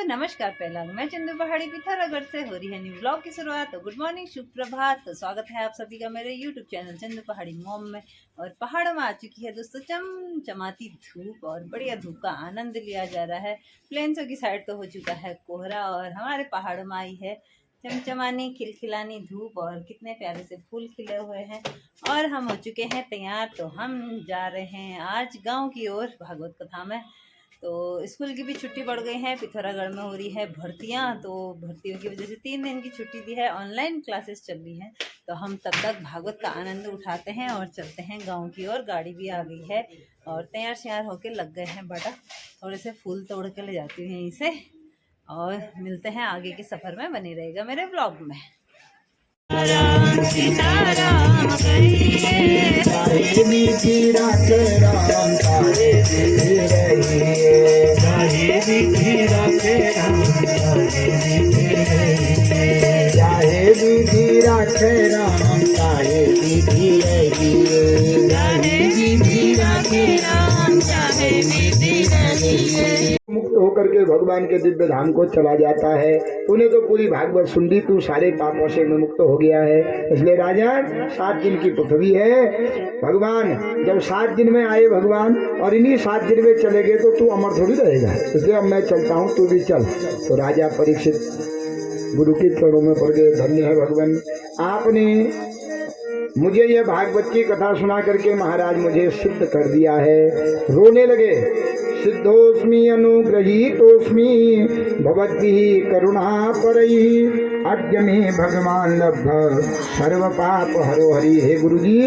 नमस्कार। पहला मैं चंदू पहाड़ी पिथौरागढ़ से हो रही है न्यू ब्लॉग की शुरुआत। तो गुड मॉर्निंग, शुभ प्रभात। तो स्वागत है आप सभी का मेरे यूट्यूब चैनल चंदू पहाड़ी मॉम में। और पहाड़ों में आ चुकी है दोस्तों चमचमाती धूप, और बढ़िया धूप का आनंद लिया जा रहा है। प्लेन्सों की साइड तो हो चुका है कोहरा, और हमारे पहाड़ों में आई है चमचमानी खिलखिलानी धूप, और कितने प्यारे से फूल खिले हुए हैं। और हम हो चुके हैं तैयार, तो हम जा रहे हैं आज गाँव की ओर भागवत कथा में। तो स्कूल की भी छुट्टी पड़ गई है, पिथौरागढ़ में हो रही है भर्तियाँ, तो भर्तियों की वजह से 3 दिन की छुट्टी दी है, ऑनलाइन क्लासेस चल रही हैं। तो हम तब तक भागवत का आनंद उठाते हैं और चलते हैं गांव की ओर। गाड़ी भी आ गई है और तैयार श्यार होके लग गए हैं बेटा। थोड़े से फूल तोड़ के ले जाती हूँ यहीं से, और मिलते हैं आगे के सफ़र में। बने रहेगा मेरे ब्लॉग में। मुक्त होकर के भगवान के दिव्य धाम को चला जाता है। तूने तो पूरी भागवत सुन ली, तू सारे पापों से मुक्त हो गया है। इसलिए राजा 7 दिन की पृथ्वी है। भगवान जब 7 दिन में आए भगवान, और इन्हीं 7 दिन में चले गए, तो तू अमर थोड़ी रहेगा। इसलिए अब मैं चलता हूँ, तू भी चल। तो राजा परीक्षित गुरु के चरणों में पड़ गए। धन्य है भगवान, आपने मुझे यह भागवत की कथा सुना करके महाराज मुझे सिद्ध कर दिया है। रोने लगे। सिद्धोस्मि अनुग्रहीतोस्मि भवद्भिः करुणा परैः अद्य मे भगवान लब्ध सर्व पाप हरो हरि। हे गुरुजी,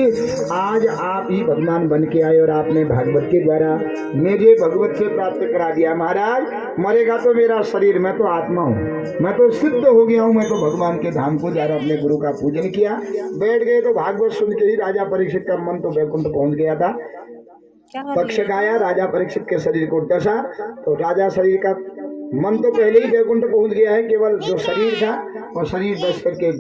आज आप ही भगवान बन के आए और आपने भागवत के द्वारा मुझे भगवत से प्राप्त करा दिया। महाराज मरेगा तो मेरा शरीर, मैं तो आत्मा हूँ, मैं तो सिद्ध हो गया हूँ। मैं तो भगवान के धाम को जा रहा, अपने गुरु का पूजन किया, बैठ गए। तो भागवत सुन के ही राजा परीक्षित का मन तो वैकुंठ पहुंच गया था। पक्ष गाया, राजा परीक्षित के शरीर को डसा, तो राजा शरीर का मन तो पहले ही वैकुंठ पहुंच गया है। केवल जो शरीर था और शरीर डस करके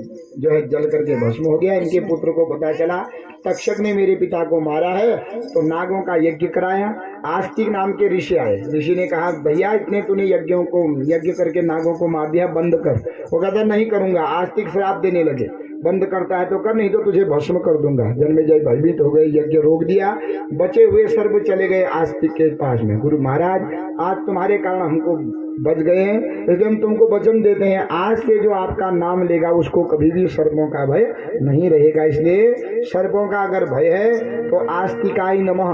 जो है जल करके भस्म हो गया। इनके पुत्र को पता चला तक्षक ने मेरे पिता को मारा है, तो नागों का यज्ञ कराया। आस्तिक नाम के ऋषि आए। ऋषि ने कहा भैया इतने तूने यज्ञ करके नागों को मार दिया, बंद कर। वो कहता नहीं करूंगा। आस्तिक श्राप देने लगे, बंद करता है तो कर, नहीं तो तुझे भस्म कर दूंगा। जन्मेजय भयभीत हो गए, यज्ञ रोक दिया। बचे हुए सर्प चले गए आस्तिक के पास में। गुरु महाराज आज तुम्हारे कारण हमको बच गए हैं, इसलिए हम तुमको वचन देते हैं, आज से जो आपका नाम लेगा उसको कभी भी सर्पों का भय नहीं रहेगा। इसलिए सर्पों का अगर भय है तो आस्तिकाय नमः,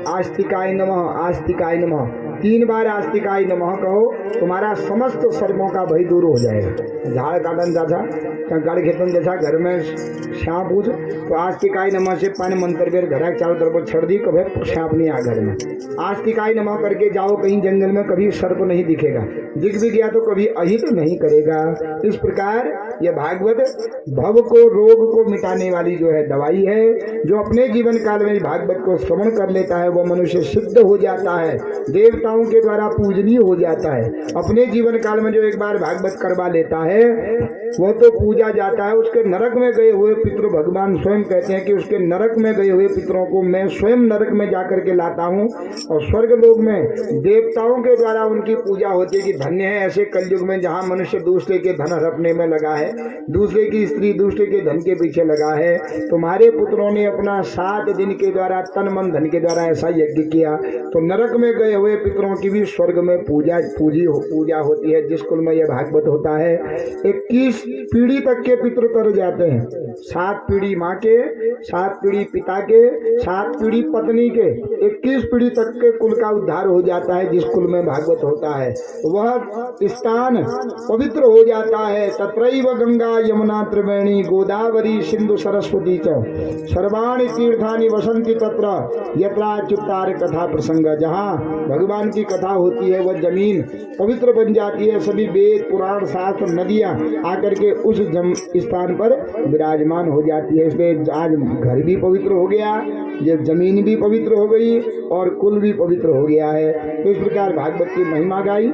आस्तिकाय नमः, आस्तिकाय नमः 3 बार आस्तिकाय नमः कहो, तुम्हारा समस्त सर्पों का भय दूर हो जाएगा। झाड़ काटन जैसा, कंकड़ खेतन जैसा घर में श्याप पूछ, तो आस्तिकाय नमः से पानी मंत्र बेर घर चारों तरफ छड़ दी, कभी श्याप नहीं आ घर में। आस्तिकाय नमः करके जाओ कहीं जंगल में, कभी सर्प नहीं दिखेगा। दिख भी गया तो कभी अहित नहीं करेगा। इस प्रकार यह भागवत भव को, रोग को मिटाने वाली जो है दवाई है। जो अपने जीवन काल में भागवत को श्रवण कर लेता है वो मनुष्य सिद्ध हो जाता है, देवताओं के द्वारा पूजनीय हो जाता है। अपने जीवन काल में जो एक बार भागवत करवा लेता है वो तो पूजा जाता है। उसके नरक में गए हुए पितृ, भगवान स्वयं कहते हैं कि उसके नरक में गए हुए पितरों को मैं स्वयं नरक में जाकर के लाता हूँ, और स्वर्ग लोक में देवताओं के द्वारा उनकी पूजा होती है। कि धन्य है ऐसे कलयुग में जहाँ मनुष्य दूसरे के धन हड़पने में लगा है, दूसरे की स्त्री दूसरे के धन के पीछे लगा है। तुम्हारे पुत्रों ने अपना 7 दिन के द्वारा तन मन धन के द्वारा ऐसा यज्ञ किया, तो नरक में गए हुए पितरों की भी स्वर्ग में पूजा होती है। जिस कुल में यह भागवत होता है 21 पीढ़ी तक के पितृ तर जाते हैं। 7 पीढ़ी माँ के, 7 पीढ़ी पिता के, 7 पीढ़ी पत्नी के, 21 पीढ़ी तक के कुल का उद्धार हो जाता है। जिस कुल में भागवत होता है वह स्थान पवित्र हो जाता है। तत्रैव गंगा यमुना त्रिवेणी गोदावरी सिंधु सरस्वती च सर्वाणि तीर्थानि वसंति तत्र यत्रा चुप्तार कथा प्रसंग। जहाँ भगवान की कथा होती है वह जमीन पवित्र बन जाती है। सभी वेद पुराण शास्त्र नदियाँ आकर के उस स्थान पर विराजमान हो जाती है। इसलिए आज घर भी पवित्र हो गया, ये जमीन भी पवित्र हो गई और कुल भी पवित्र हो गया है। तो इस प्रकार भागवत की महिमा गाई।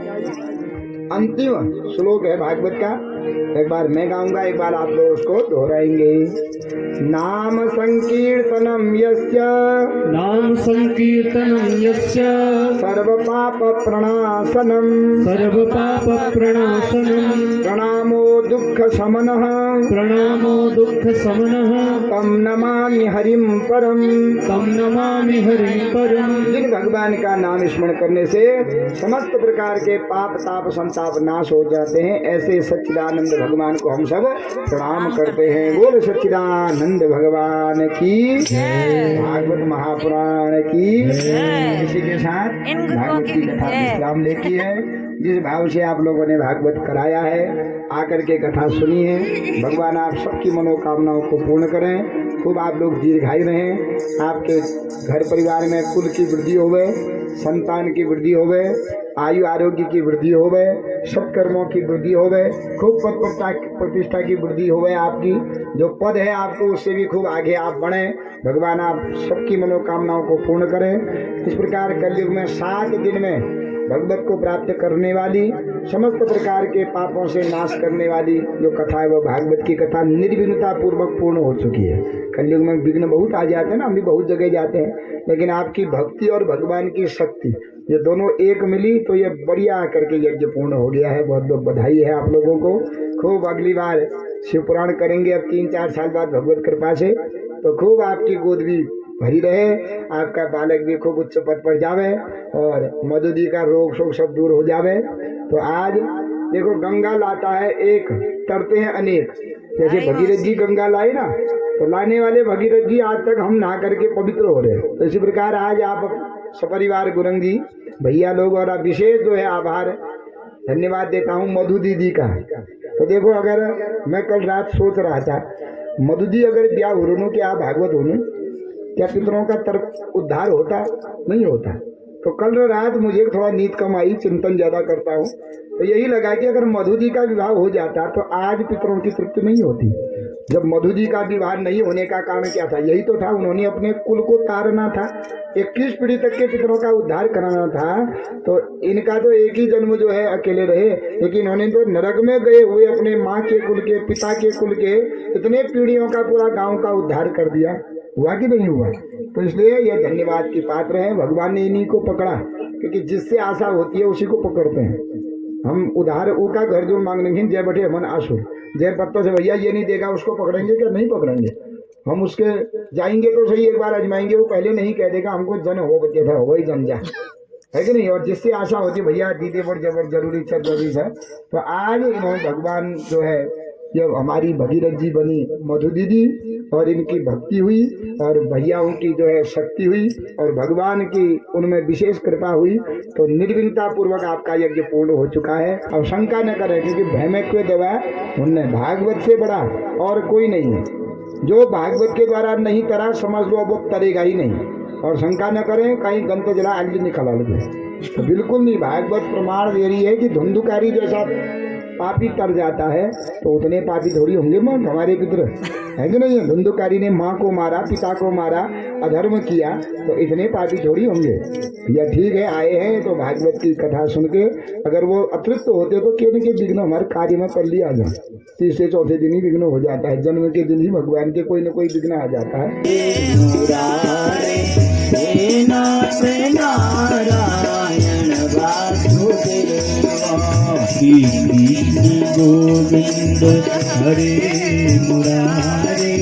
अंतिम श्लोक है भागवत का। एक बार मैं गाऊंगा, एक बार आप लोग उसको दोहराएंगे। नाम संकीर्तनम यस्य, नाम संकीर्तनं यस्य सर्व पाप प्रणाशनम, सर्व पाप प्रणाशनं प्रणामो दुःख शमनः, प्रणामो दुःख समनः तम नमामि हरिम परम। तं नमामि हरिं परम्। जिन भगवान का नाम स्मरण करने से समस्त प्रकार के पाप ताप संताप नाश हो जाते हैं, ऐसे सच्चिदानंद भगवान को हम सब प्रणाम करते हैं। बोल सच्चिदानंद भगवान की, भागवत महापुराण की। इसी के साथ भागवत की कथा विश्राम लेती है। जिस भाव से आप लोगों ने भागवत कराया है, आकर के कथा सुनी है, भगवान आप सबकी मनोकामनाओं को पूर्ण करें। खूब आप लोग दीर्घायु रहें, आपके घर परिवार में कुल की वृद्धि होवे, संतान की वृद्धि होवे, आयु आरोग्य की वृद्धि होवे, सत्कर्मों की वृद्धि होवे, खूब पद प्रतिष्ठा की वृद्धि होवे। आपकी जो पद है आपको उससे भी खूब आगे आप बढ़े। भगवान आप सबकी मनोकामनाओं को पूर्ण करें। इस प्रकार कलयुग में 7 दिन में भगवत को प्राप्त करने वाली, समस्त प्रकार के पापों से नाश करने वाली जो कथा है वो भागवत की कथा निर्विघ्नता पूर्वक पूर्ण हो चुकी है। कलयुग में विघ्न बहुत आ जाते हैं ना, हम भी बहुत जगह जाते हैं, लेकिन आपकी भक्ति और भगवान की शक्ति ये दोनों एक मिली तो ये बढ़िया करके यज्ञ पूर्ण हो गया है। बहुत बहुत बधाई है आप लोगों को। खूब अगली बार शिव पुराण करेंगे अब 3-4 साल बाद भगवत कृपा से, तो खूब आपकी गोद भी भरी रहे, आपका बालक भी खूब उच्च पद पर जावे और मधुदी का रोग शोक सब दूर हो जावे। तो आज देखो गंगा लाता है एक, तरते हैं अनेक। जैसे भगीरथ जी गंगा लाए ना, तो लाने वाले भगीरथ जी आज तक हम नहा करके पवित्र हो रहे हैं। तो इसी प्रकार आज आप सपरिवार गुरंग जी भैया लोग और आप विशेष जो है आभार धन्यवाद देता हूँ मधु दीदी का। तो देखो अगर मैं कल रात सोच रहा था मधु दी अगर ब्याह हो क्या भागवत होने क्या पितरों का तर्क उद्धार होता? नहीं होता। तो कल रात मुझे थोड़ा नींद कम आई, चिंतन ज्यादा करता हूँ, तो यही लगा कि अगर मधु जी का विवाह हो जाता तो आज पितरों की तृप्ति नहीं होती। जब मधु जी का विवाह नहीं होने का कारण क्या था? यही तो था, उन्होंने अपने कुल को तारना था, 21 पीढ़ी तक के पितरों का उद्धार कराना था। तो इनका तो एक ही जन्म जो है अकेले रहे, लेकिन इन्होंने तो नरक में गए हुए अपने माँ के कुल के, पिता के कुल के, इतने पीढ़ियों का पूरा गांव का उद्धार कर दिया। हुआ कि नहीं हुआ? तो इसलिए यह धन्यवाद की पात्र है। भगवान ने इन्हीं को पकड़ा, क्योंकि जिससे आशा होती है उसी को पकड़ते हैं हम। उधार का घर जो मांगेंगे जय बटे मन आशु, जय पत्ता से भैया ये नहीं देगा उसको पकड़ेंगे क्या? नहीं पकड़ेंगे हम। उसके जाएंगे तो सही, एक बार आजमाएंगे, वो पहले नहीं कह देगा हमको जन हो बच्चे था वही जन जा, है कि नहीं? और जिससे आशा होती भैया दीदी बड़ जबर जरूरी है। तो आज इन्होंने भगवान जो है ये हमारी भगीरथ जी बनी मधु दीदी, और इनकी भक्ति हुई और भैयाओं की जो है शक्ति हुई और भगवान की उनमें विशेष कृपा हुई, तो निर्विघ्नता पूर्वक आपका यज्ञ पूर्ण हो चुका है। अब शंका न करें, क्योंकि भयमक्व देवा उनने भागवत से बड़ा और कोई नहीं है। जो भागवत के द्वारा नहीं करा समझ लो वो करेगा ही नहीं। और शंका न करें कहीं गंत जला अल्ली निकल गए, तो बिल्कुल नहीं। भागवत प्रमाण दे रही है कि धुंधुकारी जैसा पापी तर जाता है तो उतने पापी थोड़ी होंगे मां हमारे पितर, है कि नहीं? धुंधुकारी ने माँ को मारा, पिता को मारा, अधर्म किया, तो इतने पापी थोड़ी होंगे। या ठीक है आए हैं तो भागवत की कथा सुन के अगर वो अतृप्त होते तो क्यों के विघ्न हमारे कार्य में कर लिया जाए। तीसरे चौथे दिन ही विघ्न हो जाता है, जन्म के दिन ही भगवान के कोई न कोई विघ्न आ जाता है। गोविंद हरे मुरारे,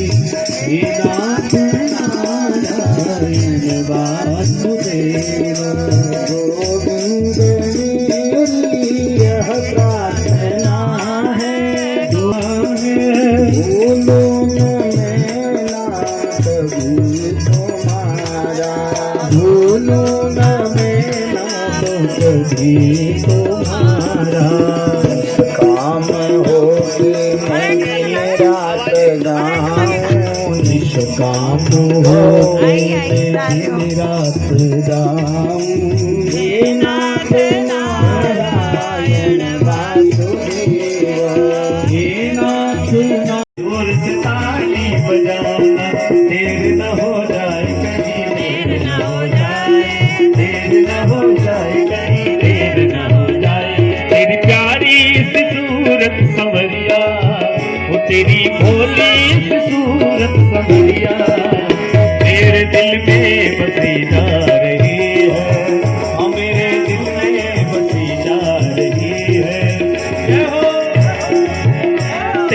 हे नाथ नारायण वासुदेव। गोविंद मेरी यह प्रार्थना है, बोलो न कभी तुम्हारा, बोलो न मेरा कभी तुम्हारा। काम हो कि मैं रात गाऊं, निष्काम हो मैं रात गाऊं। हे नाथ नारायण वासुदेव, हे नाथ जोर से ताली बजाना, देर न हो जाए कहीं, देर न हो जाए, देर न हो जाए कहीं, देर न हो जाए। तेरी प्यारी सी सूरत संवरिया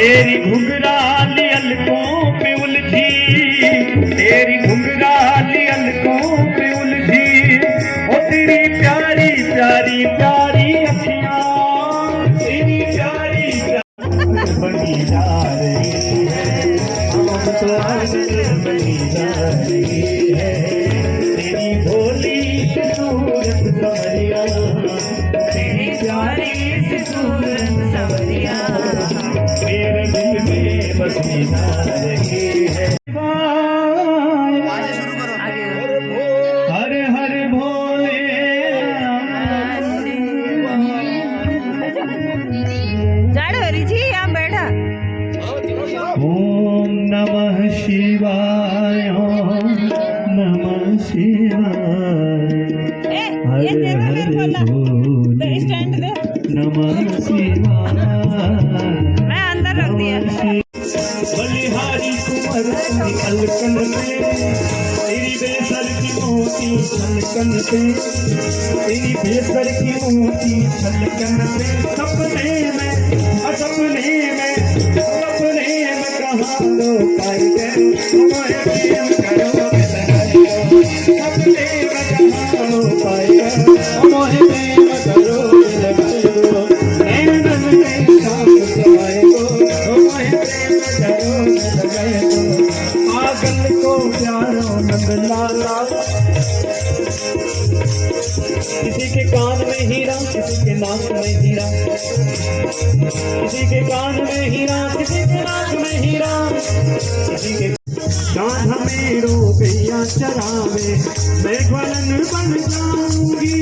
तेरी घुंघराली अलकों पे उलझी, तेरी घुंघराली अलकों पे उलझी, ओ तेरी प्यारी प्यारी प्यारी अखियां, तेरी प्यारी प्यारी बनी जा रही है, हम तो आज बनी जा रही है, तेरी भोली सी सूरत सवरिया, तेरी प्यारी सी सूरत सवरिया मेरे दिल में बसी जा रही है। हर हर भोले जाड़ो हरी जी यहाँ बैठा। ओम नमः शिवाय, ओम नमः शिवाय, हर हर भोले नमः शिवाय, मैं अंदर रख दिया। बलिहारी कुंवर की अलकन में, तेरी बेसर की मोती छलकन पे, तेरी बेसर की मोती छलकन पे, सपने में कहाँ लो पाई गए, तुम्हारे प्रेम करो लगाई, सपने में कहाँ लो पाई गए, तुम्हारे प्रेम करो लगाई, नैनन में शाम सवाए को, तुम्हारे प्रेम करो लगाए को, पागल को प्यारो नंद लाला, किसी के कान में हीरा, किसी के नाक में हीरा, किसी के कान में हीरा, किसी के नाक में हीरा, किसी के कान में रुपया चरावे, मैं ग्वालन बन जाऊंगी,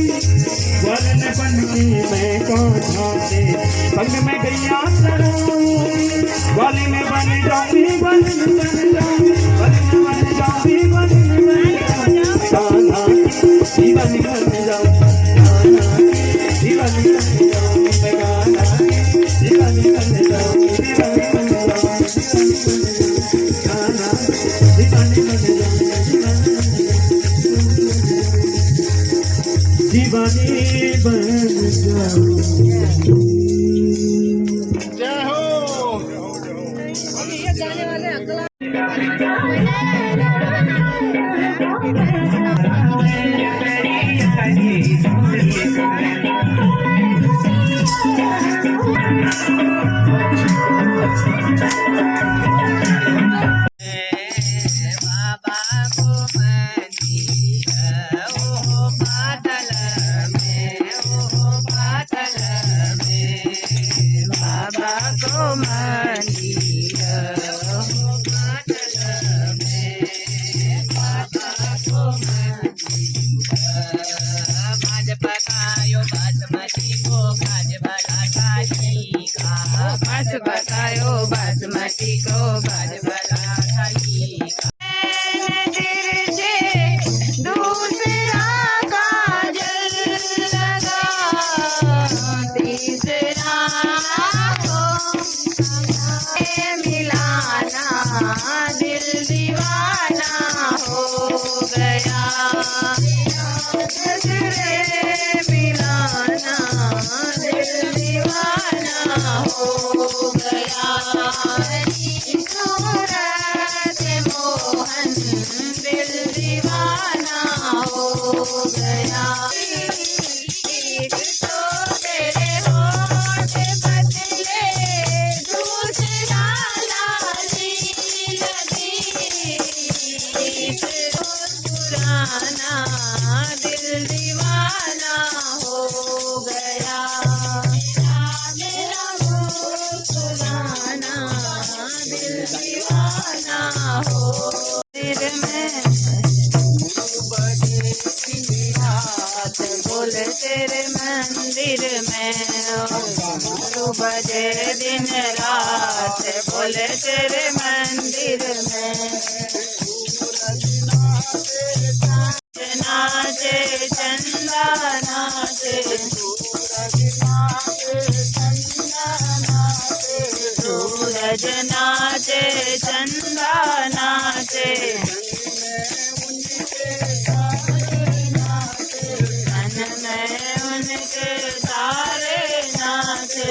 ग्वालन बन के मैं कान्हा के संग में गैया चराऊंगी, ग्वालन बन जाऊंगी, ग्वालन बन जाऊंगी, ग्वालन बन जाऊंगी, ग्वालन बन जाऊंगी, कान्हा की दीवानी बन जाऊंगी, कान्हा की दीवानी बन जाऊंगी, मैं कान्हा की दीवानी बन जाऊंगी, दीवानी बन जाऊंगी, कान्हा दीवानी बन जाऊंगी, दीवानी बन जाऊंगी। जय हो। ये गाने वाले अगला बतायो बासमती को बाज बला खाई दूसरा काजल लगा तीसरा मिलाना दिल दीवाना हो गया मिलाना दिल दीवाना हो गया सूरत मोहन दिल दीवाना हो गया एक तो तेरे होठ बदले दूसरा लाली लगी पुराना दिल दीवाना हो गया पुराना दिल दीवाना हो दिल में बोल तेरे मंदिर में 2 बजे दिन रात बोल तेरे मंदिर में नाचे चंदा नाचे सूरज नाचे चंदा नाचे मन में उनके तारे नाचे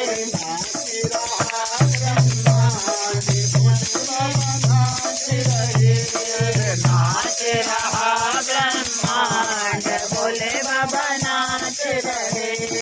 नाच रहा